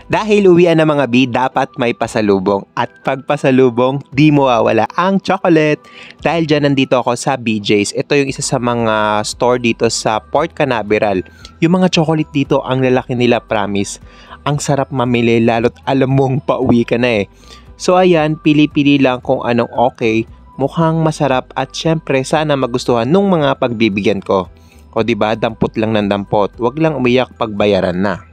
Dahil uwian na mga B, dapat may pasalubong. At pag pasalubong, di mawawala ang chocolate. Dahil dyan nandito ako sa BJ's. Ito yung isa sa mga store dito sa Port Canaveral. Yung mga chocolate dito, ang lalaki nila, promise. Ang sarap mamili, lalo't alam mong pauwi ka na eh. So ayan, pili-pili lang kung anong okay. Mukhang masarap at syempre sana magustuhan nung mga pagbibigyan ko. O diba, dampot lang ng dampot. Wag lang umiyak pag bayaran na.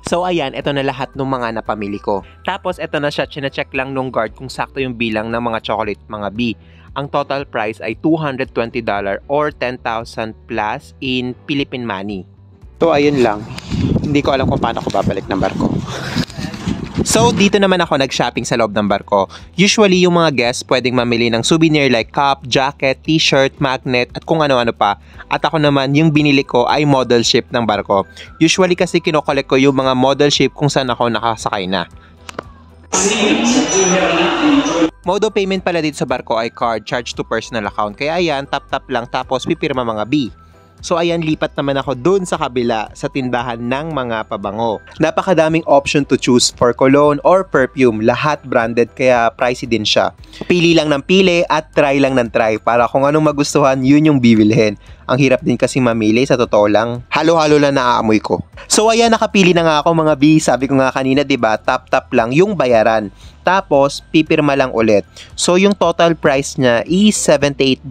So ayan, ito na lahat ng mga napamili ko. Tapos ito na siya, chine-check lang nung guard kung sakto yung bilang ng mga chocolate, mga B. Ang total price ay $220 or 10,000 plus in Philippine money. So ayun lang, hindi ko alam kung paano ko babalik ng barko. So dito naman ako nag-shopping sa loob ng barko. Usually yung mga guests pwedeng mamili ng souvenir like cup, jacket, t-shirt, magnet at kung ano-ano pa. At ako naman yung binili ko ay model ship ng barko. Usually kasi kinokolek ko yung mga model ship kung saan ako nakasakay na. Mode of payment pala dito sa barko ay card charged to personal account. Kaya ayan, tap-tap lang tapos pipirma mga B. So ayan, lipat naman ako dun sa kabila sa tindahan ng mga pabango. Napakadaming option to choose for cologne or perfume. Lahat branded kaya pricey din siya. Pili lang ng pili at try lang ng try para kung anong magustuhan yun yung bibilhin. Ang hirap din kasi mamili, sa totoo lang. Halo-halo lang naaamoy ko. So ayan, nakapili na nga ako mga B. Sabi ko nga kanina, diba, tap-tap lang yung bayaran. Tapos, pipirma lang ulit. So, yung total price niya is $78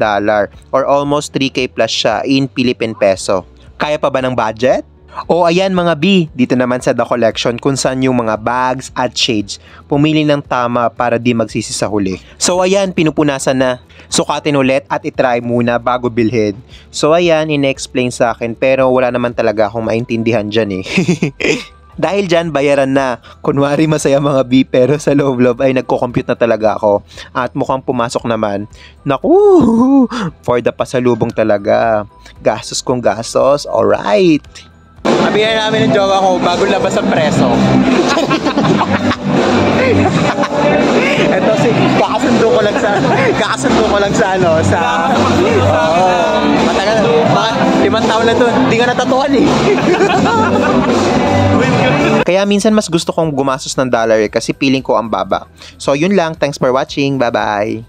or almost 3K plus siya in Philippine peso. Kaya pa ba ng budget? O ayan mga B, dito naman sa The Collection kung saan yung mga bags at shades. Pumili ng tama para di magsisi sa huli. So ayan, pinupunasan na. Sukatin ulit at itry muna bago bilhin. So ayan, ine-explain sa akin pero wala naman talaga akong maintindihan dyan eh. Dahil dyan, bayaran na. Kunwari masaya mga B, pero sa loob-loob ay nagko-compute na talaga ako. At mukhang pumasok naman. Naku, for the pasalubong talaga. Gastos kong gastos, alright. Sabihan namin ng jowa ko bago labas ang preso. Ito si kakasundo ko lang sa matagal mga 5 taon na to, hindi ka natatuan eh. Kaya minsan mas gusto kong gumastos ng dollar kasi feeling ko ang baba. So yun lang, thanks for watching, bye bye.